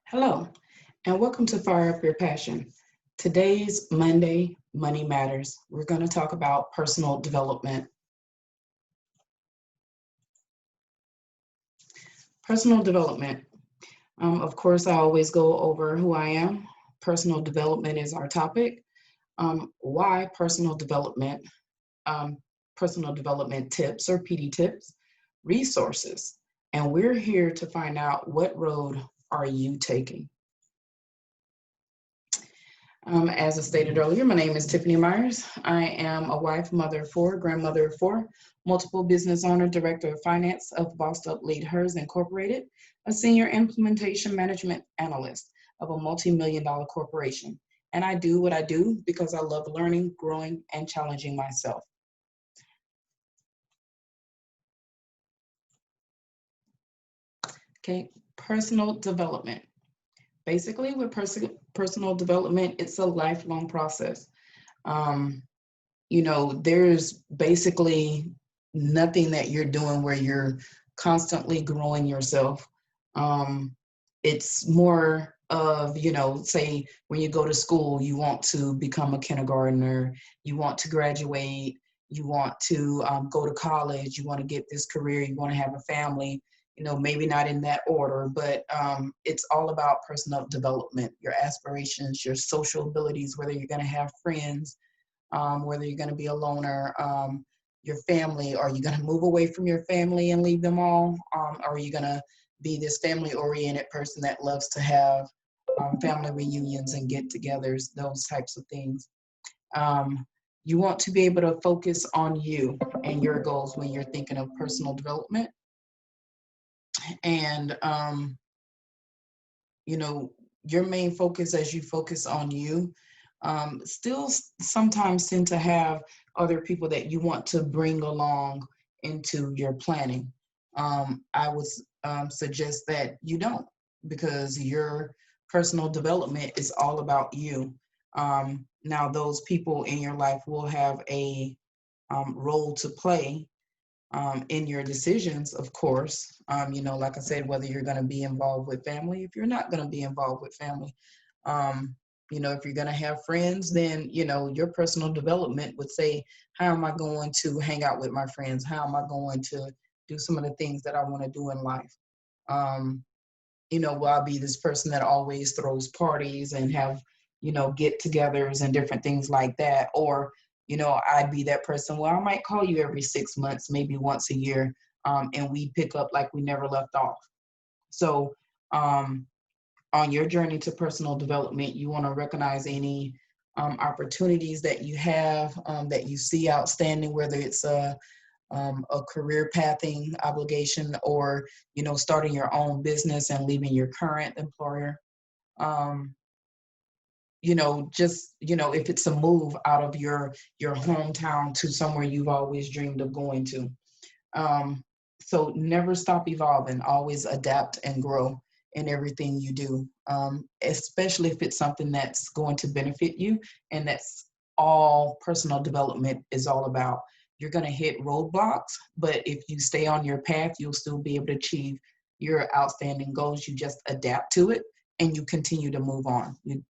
Hello, and welcome to Fire Up Your Passion. Today's Monday, Money Matters. We're going to talk about personal development. Personal development. Of course, I always go over who I am. Personal development is our topic. Why um, personal development tips or PD tips, resources. And we're here to find out what road are you taking. As I stated earlier, my name is Tiffany Myers. I am a wife, mother of four, grandmother of four, multiple business owner, director of finance of Bossed Up Lead Hers Incorporated, a senior implementation management analyst of a multi-million dollar corporation. And I do what I do because I love learning, growing, and challenging myself. Okay, personal development. Basically, with personal development, it's a lifelong process. Um, there's basically nothing that you're doing where you're constantly growing yourself. Um, it's more of, say when you go to school, you want to become a kindergartner, you want to graduate, you want to go to college, you want to get this career, you want to have a family. Maybe not in that order, but it's all about personal development, your aspirations, your social abilities, whether you're going to have friends, whether you're going to be a loner, your family, are you going to move away from your family and leave them all? Or are you going to be this family oriented person that loves to have family reunions and get togethers, those types of things? You want to be able to focus on you and your goals when you're thinking of personal development. And, you know, your main focus as you focus on you, still sometimes tend to have other people that you want to bring along into your planning. I would suggest that you don't, because your personal development is all about you. Now, those people in your life will have a role to play in your decisions, of course. Like I said, whether you're going to be involved with family, if you're not going to be involved with family, um, if you're going to have friends, then, your personal development would say, how am I going to hang out with my friends? How am I going to do some of the things that I want to do in life? Um, will I be this person that always throws parties and have, get togethers and different things like that? Or, I'd be that person, well, I might call you every 6 months, maybe once a year, and we pick up like we never left off. So, on your journey to personal development, you want to recognize any opportunities that you have, that you see outstanding, whether it's a career pathing obligation, or starting your own business and leaving your current employer. um, just if it's a move out of your hometown to somewhere you've always dreamed of going to. Um, so never stop evolving, always adapt and grow in everything you do, especially if it's something that's going to benefit you. And that's all personal development is all about. You're going to hit roadblocks, but if you stay on your path, you'll still be able to achieve your outstanding goals. You just adapt to it and you continue to move on. You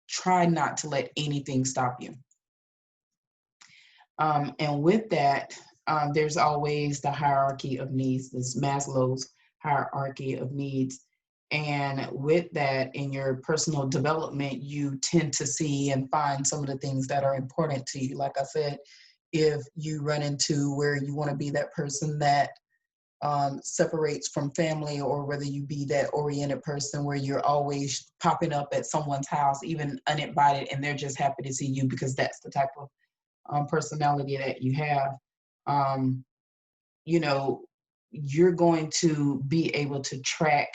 try not to let anything stop you. And with that, there's always the hierarchy of needs, this Maslow's hierarchy of needs. And with that, in your personal development, you tend to see and find some of the things that are important to you. Like I said, if you run into where you want to be that person that separates from family, or whether you be that oriented person where you're always popping up at someone's house, even uninvited, and they're just happy to see you because that's the type of personality that you have, um, you know, you're going to be able to track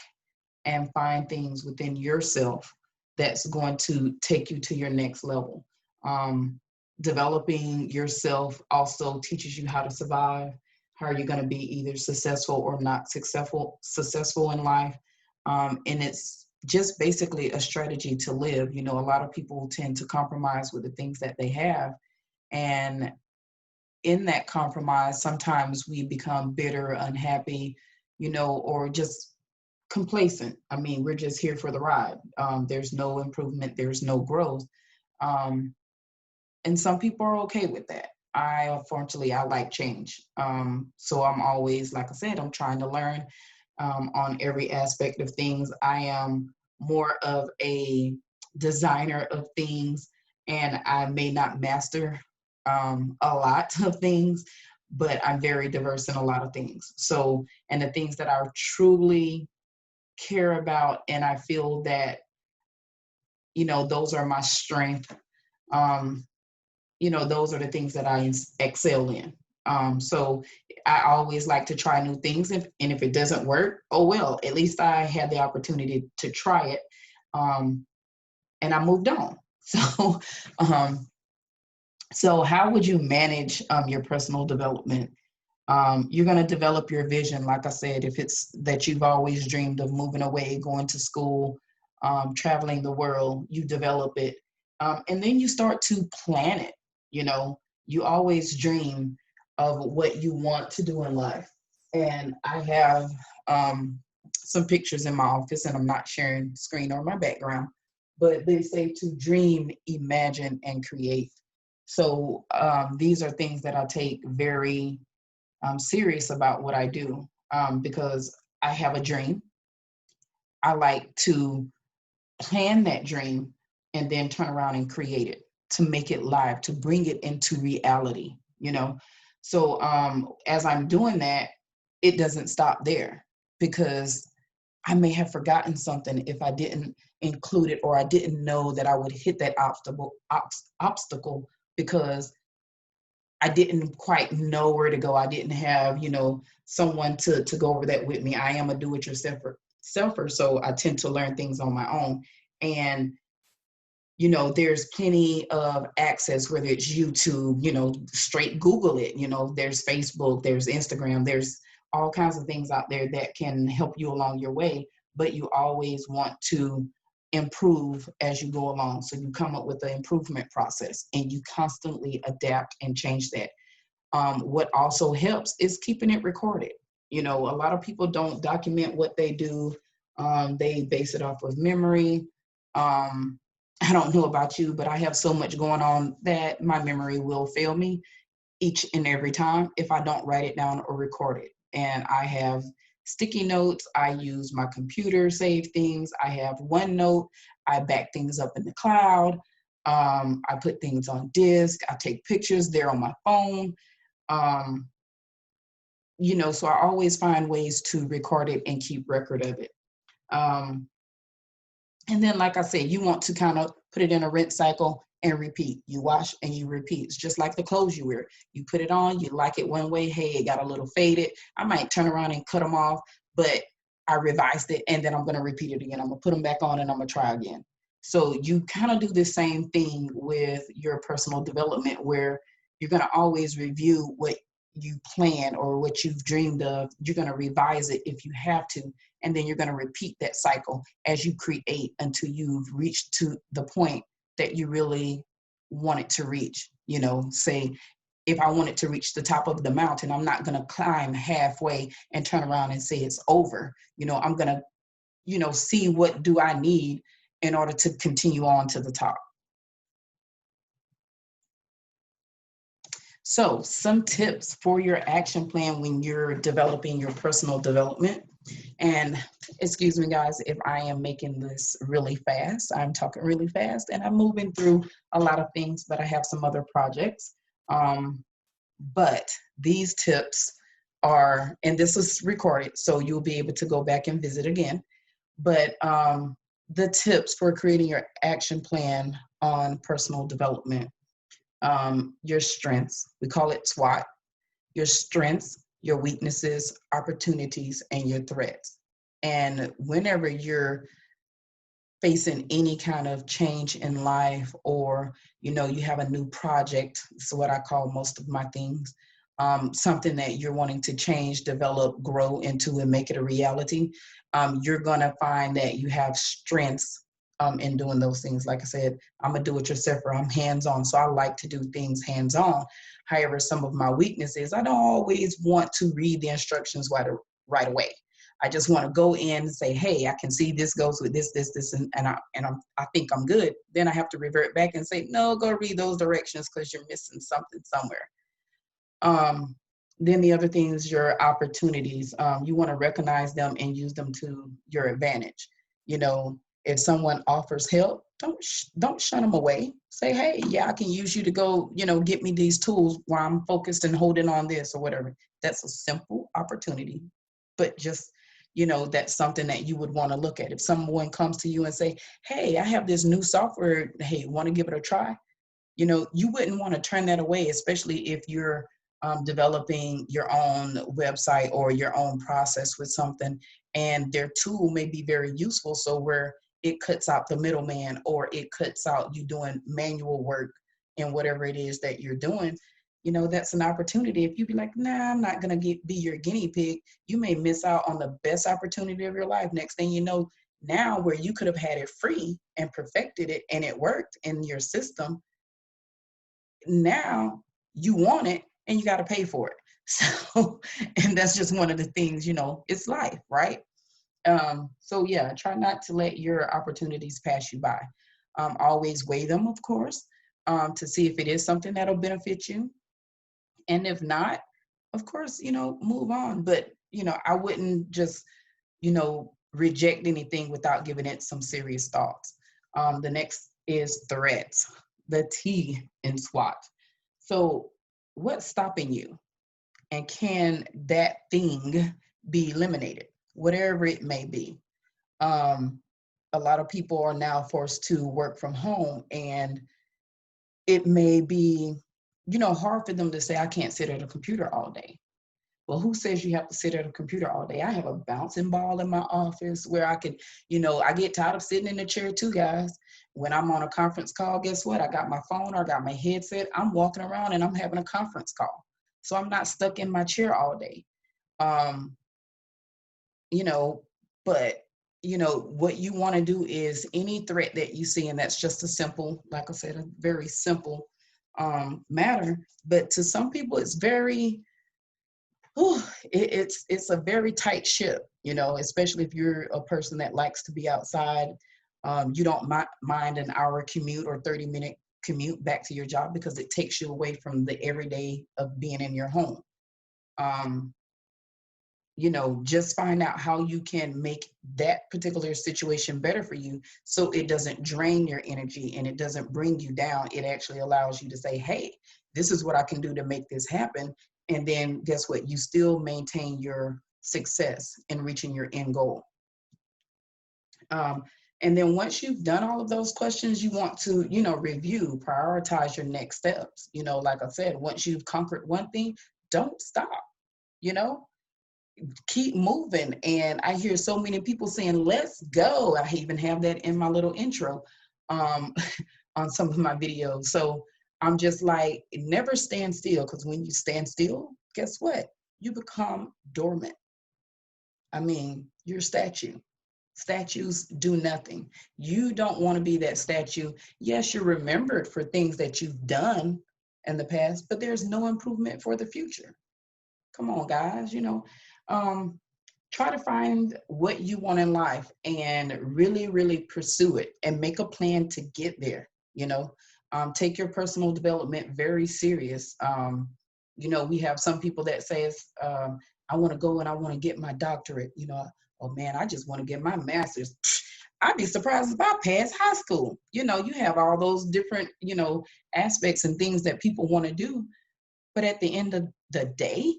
and find things within yourself that's going to take you to your next level. Um, Developing yourself also teaches you how to survive. How are you going to be either successful or not successful in life? And it's just basically a strategy to live. A lot of people tend to compromise with the things that they have, and in that compromise, sometimes we become bitter, unhappy, or just complacent. I mean, we're just here for the ride. There's no improvement, there's no growth. Um, and some people are okay with that. Unfortunately, I like change. So I'm always, like I said, I'm trying to learn on every aspect of things. I am more of a designer of things, and I may not master a lot of things, but I'm very diverse in a lot of things. So, and the things that I truly care about, and I feel that, those are my strength. Um, those are the things that I excel in. So I always like to try new things, and if it doesn't work, oh well, at least I had the opportunity to try it, and I moved on. So, um, so how would you manage your personal development? You're going to develop your vision, like I said, if it's that you've always dreamed of moving away, going to school, traveling the world, you develop it. And then you start to plan it. You know, you always dream of what you want to do in life. And I have some pictures in my office, and I'm not sharing the screen or my background, but they say to dream, imagine, and create. So these are things that I take very serious about what I do, because I have a dream. I like to plan that dream and then turn around and create it, to make it live, to bring it into reality. So as I'm doing that, it doesn't stop there, because I may have forgotten something if I didn't include it, or I didn't know that I would hit that obstacle because I didn't quite know where to go. I didn't have, someone to go over that with me. I am a do-it-yourselfer, so I tend to learn things on my own. And, there's plenty of access, whether it's YouTube, straight Google it, there's Facebook, there's Instagram, there's all kinds of things out there that can help you along your way, but you always want to improve as you go along. So you come up with the improvement process, and you constantly adapt and change that. What also helps is keeping it recorded. A lot of people don't document what they do. They base it off of memory. I don't know about you, but I have so much going on that my memory will fail me each and every time if I don't write it down or record it. And I have sticky notes. I use my computer, save things. I have OneNote. I back things up in the cloud. I put things on disk. I take pictures. They're on my phone. Um, so I always find ways to record it and keep record of it. Um, and then, like I said, you want to kind of put it in a rinse cycle and repeat. You wash and you repeat. It's just like the clothes you wear. You put it on, you like it one way. Hey, it got a little faded. I might turn around and cut them off, but I revised it, and then I'm going to repeat it again. I'm going to put them back on, and I'm going to try again. So you kind of do the same thing with your personal development, where you're going to always review what you plan or what you've dreamed of. You're going to revise it if you have to, and then you're going to repeat that cycle as you create until you've reached to the point that you really want it to reach. Say, if I wanted to reach the top of the mountain, I'm not going to climb halfway and turn around and say it's over. I'm going to, see what do I need in order to continue on to the top. So some tips for your action plan when you're developing your personal development. And excuse me, guys, if I am making this really fast. I'm talking really fast, and I'm moving through a lot of things, but I have some other projects. But these tips are, and this is recorded, so you'll be able to go back and visit again. But the tips for creating your action plan on personal development. Your strengths, we call it SWOT, your strengths, your weaknesses, opportunities, and your threats. And whenever you're facing any kind of change in life, or you have a new project, so what I call most of my things, something that you're wanting to change, develop, grow into, and make it a reality, you're going to find that you have strengths in doing those things. Like I said, I'm a do-it-yourselfer. I'm hands-on, so I like to do things hands-on. However, some of my weaknesses, I don't always want to read the instructions right away. I just want to go in and say, hey, I can see this goes with this, I think I'm good. Then I have to revert back and say, no, go read those directions because you're missing something somewhere. Then the other thing is your opportunities. You want to recognize them and use them to your advantage. You know, if someone offers help, don't shun them away. Say, hey, yeah, I can use you to go, get me these tools while I'm focused and holding on this or whatever. That's a simple opportunity, but just, that's something that you would want to look at. If someone comes to you and say, hey, I have this new software, hey, want to give it a try? You wouldn't want to turn that away, especially if you're developing your own website or your own process with something, and their tool may be very useful. So where it cuts out the middleman, or it cuts out you doing manual work in whatever it is that you're doing, that's an opportunity. If you be like, nah, I'm not going to be your guinea pig, you may miss out on the best opportunity of your life. Next thing you know, now where you could have had it free and perfected it and it worked in your system, now you want it and you got to pay for it. So, and that's just one of the things, it's life, right? So yeah, try not to let your opportunities pass you by. Always weigh them, of course, to see if it is something that'll benefit you. And if not, of course, move on. But, I wouldn't just, reject anything without giving it some serious thoughts. The next is threats, the T in SWOT. So what's stopping you? And can that thing be eliminated? Whatever it may be. A lot of people are now forced to work from home, and it may be, hard for them to say, I can't sit at a computer all day. Well, who says you have to sit at a computer all day? I have a bouncing ball in my office where I can, I get tired of sitting in the chair too, guys. When I'm on a conference call, guess what? I got my phone or I got my headset. I'm walking around and I'm having a conference call. So I'm not stuck in my chair all day. Um, you know, but, what you want to do is any threat that you see, and that's just a simple, like I said, a very simple matter. But to some people, it's very, it's a very tight ship, especially if you're a person that likes to be outside. You don't mind an hour commute or 30-minute commute back to your job because it takes you away from the everyday of being in your home. Just find out how you can make that particular situation better for you so it doesn't drain your energy and it doesn't bring you down. It actually allows you to say, hey, this is what I can do to make this happen. And then guess what? You still maintain your success in reaching your end goal. And then once you've done all of those questions, you want to, review, prioritize your next steps. Like I said, once you've conquered one thing, don't stop, keep moving. And I hear so many people saying, let's go. I even have that in my little intro on some of my videos. So I'm just like, never stand still, because when you stand still, guess what? You become dormant. I mean, you're a statue. Statues do nothing. You don't want to be that statue. Yes, you're remembered for things that you've done in the past, but there's no improvement for the future. Come on, guys, try to find what you want in life and really, really pursue it and make a plan to get there. Take your personal development very serious. We have some people that says, I want to go and I want to get my doctorate. Oh man, I just want to get my master's. I'd be surprised if I pass high school. You have all those different, aspects and things that people want to do. But at the end of the day,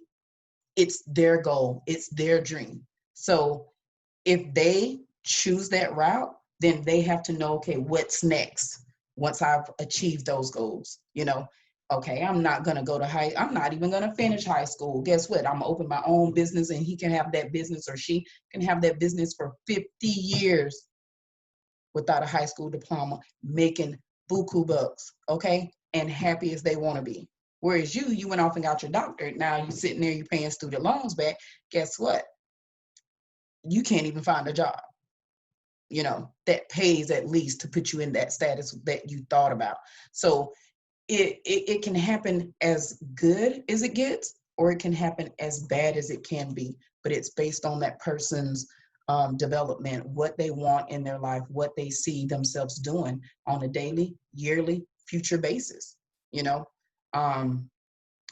it's their goal. It's their dream. So if they choose that route, then they have to know, okay, what's next once I've achieved those goals? Okay, I'm not going to go to I'm not even going to finish high school. Guess what? I'm going to open my own business, and he can have that business, or she can have that business for 50 years without a high school diploma, making buku bucks, okay? And happy as they want to be. Whereas you went off and got your doctorate. Now you're sitting there, you're paying student loans back. Guess what? You can't even find a job, that pays at least to put you in that status that you thought about. So it can happen as good as it gets, or it can happen as bad as it can be. but it's based on that person's development, what they want in their life, what they see themselves doing on a daily, yearly, future basis. You know, um,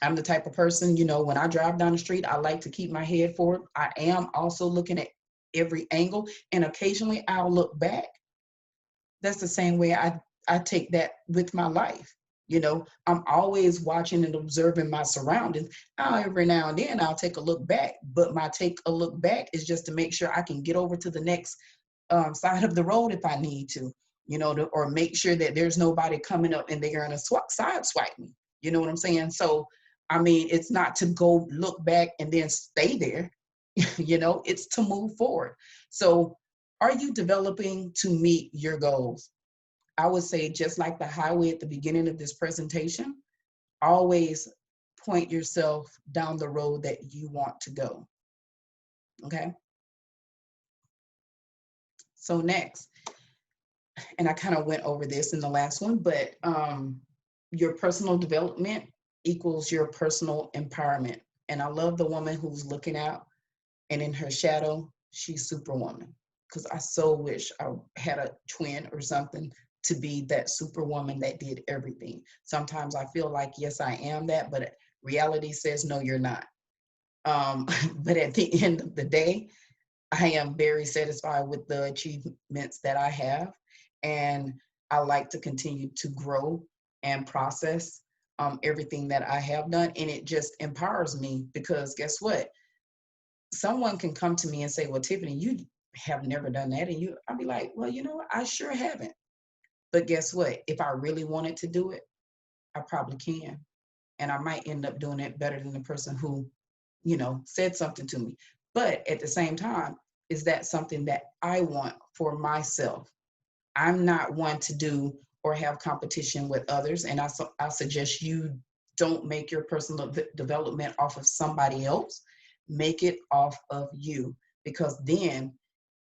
I'm the type of person, when I drive down the street, I like to keep my head forward. I am also looking at every angle, and occasionally I'll look back. That's the same way I take that with my life. I'm always watching and observing my surroundings. Now, every now and then I'll take a look back, but my take a look back is just to make sure I can get over to the next side of the road if I need to, or make sure that there's nobody coming up and they're going to side swipe me. You know what I'm saying? So, I mean, it's not to go look back and then stay there. It's to move forward. So, are you developing to meet your goals? I would say, just like the highway at the beginning of this presentation, always point yourself down the road that you want to go. Okay. So next, and I kind of went over this in the last one, but your personal development equals your personal empowerment. And I love the woman who's looking out, and in her shadow, she's Superwoman. Because I so wish I had a twin or something to be that Superwoman that did everything. Sometimes I feel like, yes, I am that, but reality says, no, you're not. But at the end of the day, I am very satisfied with the achievements that I have. And I like to continue to grow and process everything that I have done. And it just empowers me, because guess what? Someone can come to me and say, well, Tiffany, you have never done that. And I'll be like, well, I sure haven't. But guess what? If I really wanted to do it, I probably can. And I might end up doing it better than the person who, said something to me. But at the same time, is that something that I want for myself? I'm not one to do or have competition with others. And I suggest you don't make your personal development off of somebody else. Make it off of you, because then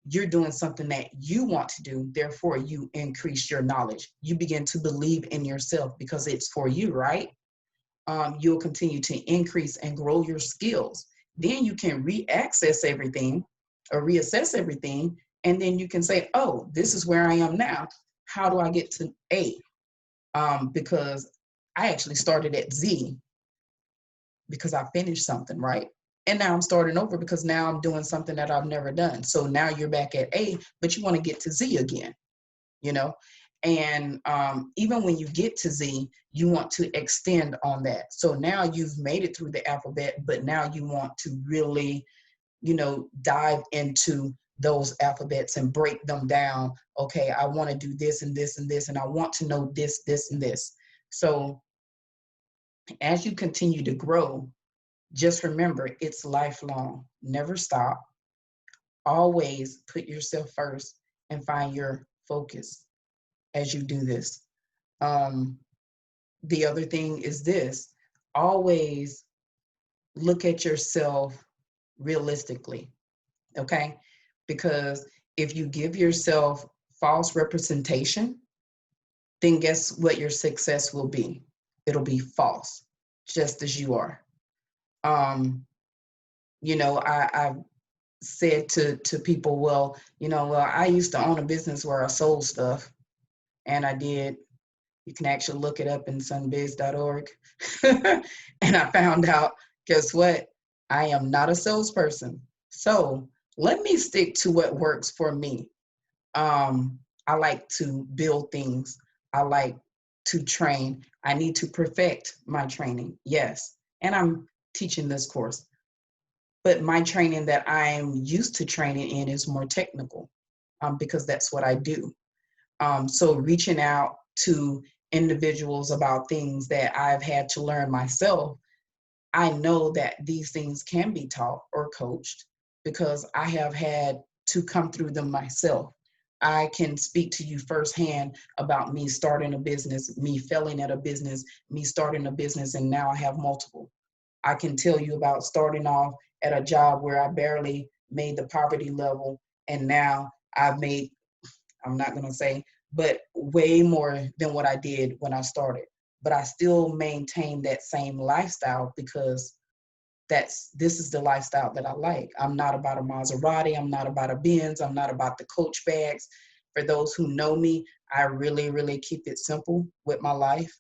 you're doing something that you want to do. Therefore, you increase your knowledge. You begin to believe in yourself because it's for you, right? You'll continue to increase and grow your skills. Then you can re-access everything or reassess everything. And then you can say, oh, this is where I am now. How do I get to A? Because I actually started at Z because I finished something, right? And now I'm starting over because now I'm doing something that I've never done. So now you're back at A, but you want to get to Z again, And even when you get to Z, you want to extend on that. So now you've made it through the alphabet, but now you want to really, dive into those alphabets and break them down. Okay, I want to do this and this and this, and I want to know this, this, and this. So as you continue to grow, just remember, it's lifelong. Never stop. Always put yourself first and find your focus as you do this. The other thing is this: always look at yourself realistically, okay? Because if you give yourself false representation, then guess what your success will be? It'll be false, just as you are. I've said to people, well, I used to own a business where I sold stuff, and I did. You can actually look it up in sunbiz.org. And I found out, guess what? I am not a salesperson. So let me stick to what works for me. I like to build things. I like to train. I need to perfect my training. Yes. And I'm teaching this course. But my training that I'm used to training in is more technical, because that's what I do. So reaching out to individuals about things that I've had to learn myself, I know that these things can be taught or coached because I have had to come through them myself. I can speak to you firsthand about me starting a business, me failing at a business, me starting a business, and now I have multiple. I can tell you about starting off at a job where I barely made the poverty level, and now I've made, I'm not going to say, but way more than what I did when I started. But I still maintain that same lifestyle because this is the lifestyle that I like. I'm not about a Maserati. I'm not about a Benz. I'm not about the Coach bags. For those who know me, I really, really keep it simple with my life.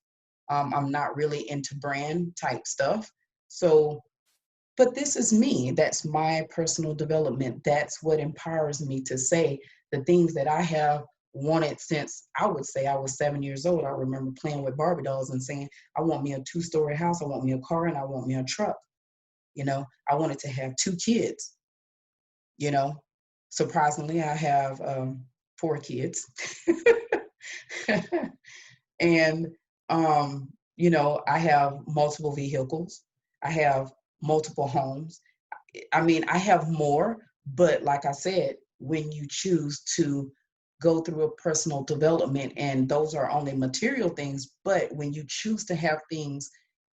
I'm not really into brand type stuff. So, but this is me. That's my personal development. That's what empowers me to say the things that I have wanted since I would say I was 7 years old. I remember playing with Barbie dolls and saying, I want me a 2-story house, I want me a car, and I want me a truck. I wanted to have 2 kids. you know. Surprisingly, I have 4 kids. And, I have multiple vehicles. I have multiple homes. I mean, I have more, but like I said, when you choose to go through a personal development, and those are only material things, but when you choose to have things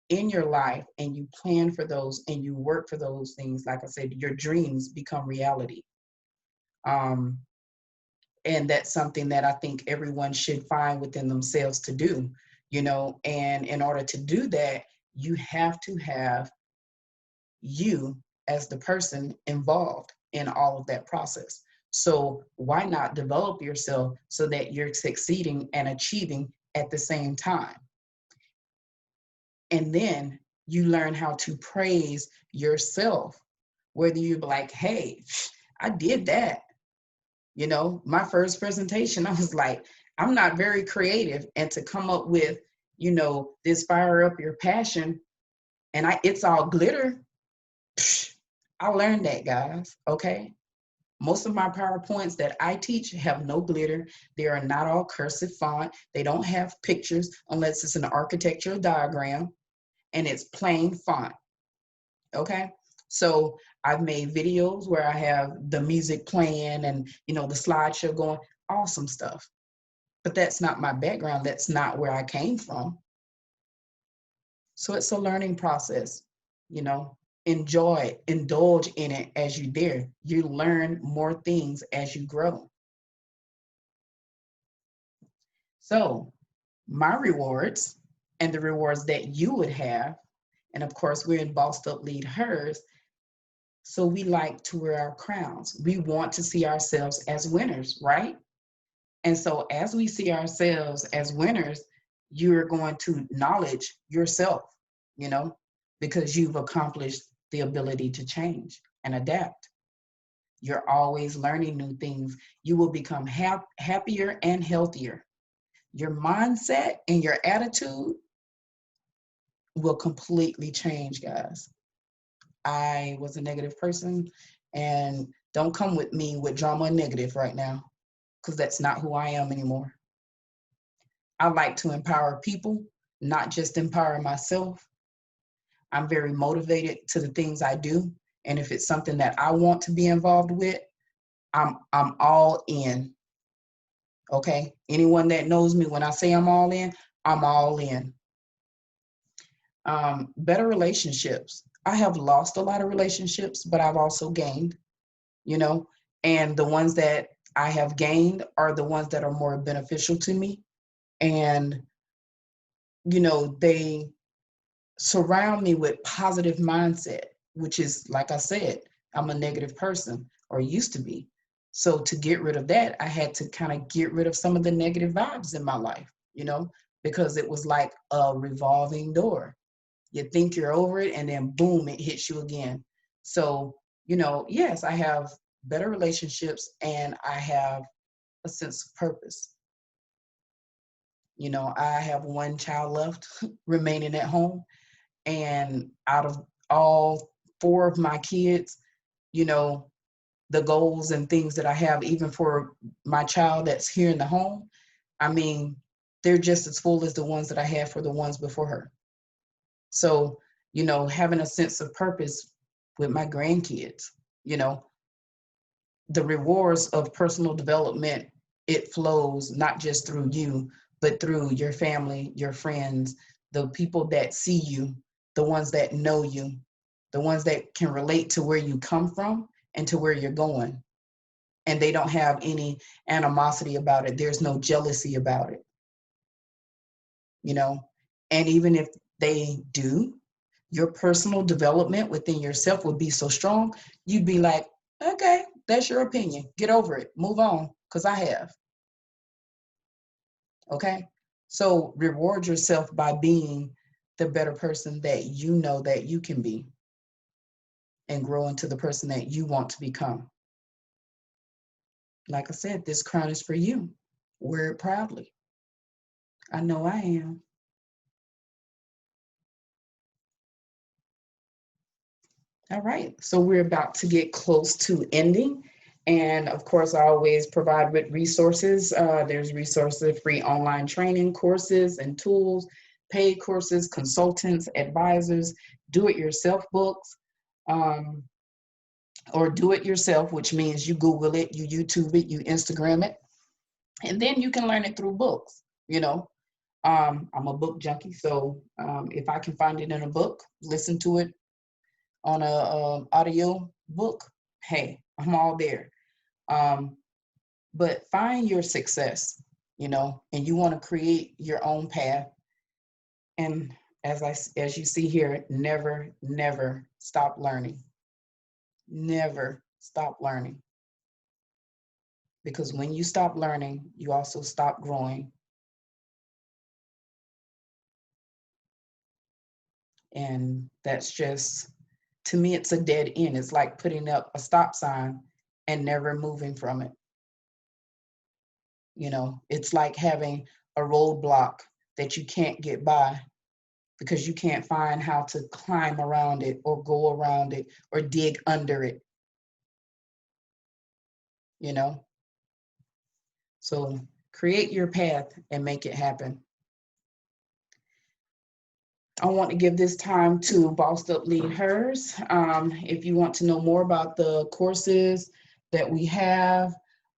in your life and you plan for those and you work for those things, like I said, your dreams become reality. Um, and that's something that I think everyone should find within themselves to do, and in order to do that, you have to have you as the person involved in all of that process. So why not develop yourself so that you're succeeding and achieving at the same time? And then you learn how to praise yourself, whether you're like, hey, I did that. My first presentation, I was like, I'm not very creative. And to come up with, this fire up your passion, and it's all glitter. I learned that, guys. Okay. Most of my PowerPoints that I teach have no glitter. They are not all cursive font. They don't have pictures unless it's an architectural diagram, and it's plain font. Okay. So I've made videos where I have the music playing and, the slideshow going, awesome stuff. But that's not my background. That's not where I came from. So it's a learning process, you know. Indulge in it as you dare. You learn more things as you grow. So my rewards and the rewards that you would have, and of course we're in Bossed Up Lead Hers, so we like to wear our crowns. We want to see ourselves as winners, right? And so as we see ourselves as winners, you're going to acknowledge yourself, you know, because you've accomplished the ability to change and adapt. You're always learning new things. You will become happier and healthier. Your mindset and your attitude will completely change, guys. I was a negative person, and don't come with me with drama and negative right now, because that's not who I am anymore. I like to empower people, not just empower myself. I'm very motivated to the things I do. And if it's something that I want to be involved with, I'm all in. Okay. Anyone that knows me, when I say I'm all in, I'm all in. Better relationships. I have lost a lot of relationships, but I've also gained, you know, and the ones that I have gained are the ones that are more beneficial to me. And, they surround me with positive mindset, which is, like I said, I'm a negative person, or used to be. So to get rid of that, I had to kind of get rid of some of the negative vibes in my life, because it was like a revolving door. You think you're over it, and then boom, it hits you again. So, yes, I have better relationships, and I have a sense of purpose. I have one child left remaining at home. And out of all 4 of my kids, the goals and things that I have, even for my child that's here in the home, I mean, they're just as full as the ones that I had for the ones before her. So, having a sense of purpose with my grandkids, the rewards of personal development, it flows not just through you, but through your family, your friends, the people that see you, the ones that know you, the ones that can relate to where you come from and to where you're going. And they don't have any animosity about it. There's no jealousy about it. And even if they do, your personal development within yourself would be so strong, you'd be like, okay, that's your opinion. Get over it. Move on, because I have. Okay? So reward yourself by being the better person that you know that you can be and grow into the person that you want to become. Like I said, this crown is for you. Wear it proudly. I know I am. All right, so we're about to get close to ending. And of course, I always provide with resources. There's resources, free online training courses and tools, paid courses, consultants, advisors, do-it-yourself books, um, or do it yourself, which means you Google it, you YouTube it, you Instagram it, and then you can learn it through books. You know, I'm a book junkie, so if I can find it in a book, listen to it on a audio book, hey, I'm all there. Um, but find your success, you know, and you want to create your own path. And as you see here, never stop learning. Never stop learning. Because when you stop learning, you also stop growing. And that's just, to me, it's a dead end. It's like putting up a stop sign and never moving from it. You know, it's like having a roadblock that you can't get by because you can't find how to climb around it or go around it or dig under it, you know? So create your path and make it happen. I want to give this time to Bossed Up Lead Hers. If you want to know more about the courses that we have,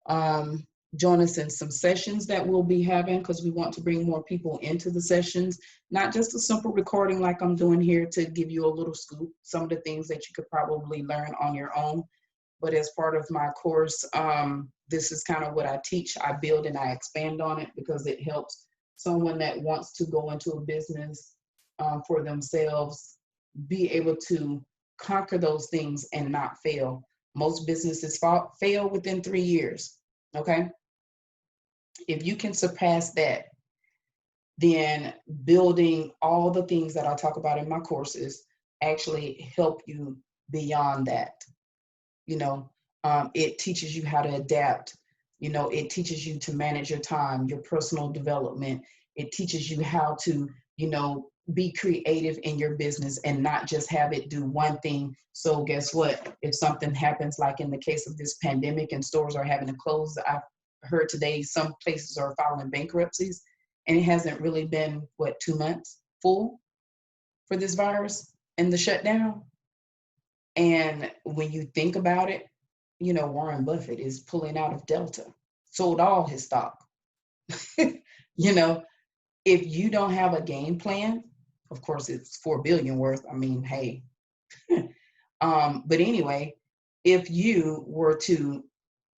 um, join us in some sessions that we'll be having because we want to bring more people into the sessions, not just a simple recording like I'm doing here to give you a little scoop, some of the things that you could probably learn on your own. But as part of my course, this is kind of what I teach. I build and I expand on it because it helps someone that wants to go into a business for themselves be able to conquer those things and not fail. Most businesses fail within 3 years. Okay. If you can surpass that, then building all the things that I talk about in my courses actually help you beyond that. You know, it teaches you how to adapt. You know, it teaches you to manage your time, your personal development. It teaches you how to, you know, be creative in your business and not just have it do one thing. So guess what? If something happens, like in the case of this pandemic and stores are having to close, I've heard today some places are filing bankruptcies, and it hasn't really been, what, 2 months full for this virus and the shutdown. And when you think about it, you know, Warren Buffett is pulling out of Delta, sold all his stock. You know, if you don't have a game plan, of course it's 4 billion worth. I mean, hey. But anyway, if you were to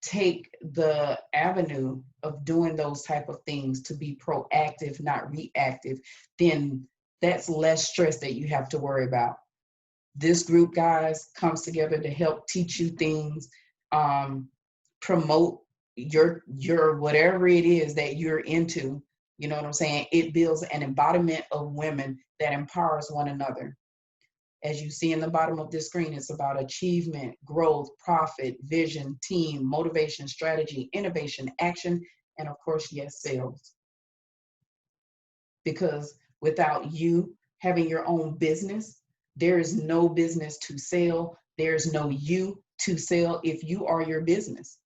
take the avenue of doing those type of things to be proactive, not reactive, then that's less stress that you have to worry about. This group, guys, comes together to help teach you things, promote your whatever it is that you're into. You know what I'm saying? It builds an embodiment of women that empowers one another. As you see in the bottom of this screen, it's about achievement, growth, profit, vision, team, motivation, strategy, innovation, action, and of course, yes, sales. Because without you having your own business, there is no business to sell. There's no you to sell if you are your business.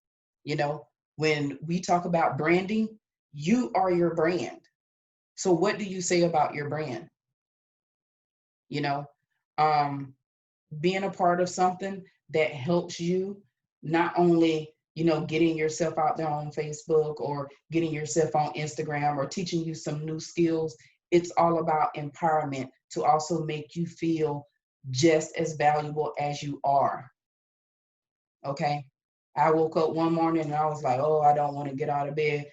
You know, when we talk about branding, you are your brand. So what do you say about your brand? You know, um, being a part of something that helps you not only, you know, getting yourself out there on Facebook or getting yourself on Instagram or teaching you some new skills. It's all about empowerment to also make you feel just as valuable as you are. Okay. I woke up one morning and I was like, oh, I don't want to get out of bed.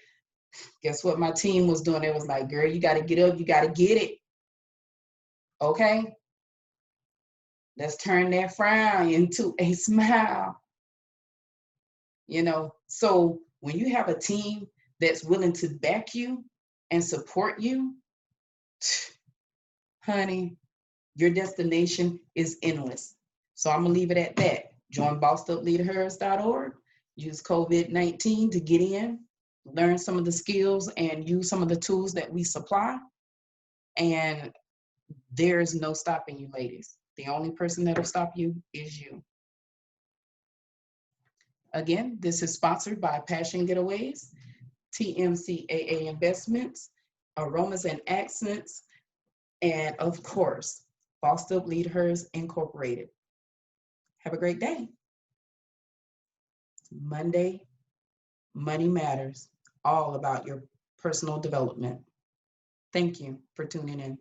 Guess what my team was doing? It was like, girl, you got to get up, you got to get it. Okay. Let's turn that frown into a smile. So when you have a team that's willing to back you and support you, honey, your destination is endless. So I'm going to leave it at that. Join bossedupleaderhers.org. Use COVID-19 to get in, learn some of the skills, and use some of the tools that we supply. And there is no stopping you, ladies. The only person that'll stop you is you. Again, this is sponsored by Passion Getaways, TMCAA Investments, Aromas and Accents, and of course, Bossed Up Leaders Incorporated. Have a great day. Monday, Money Matters, all about your personal development. Thank you for tuning in.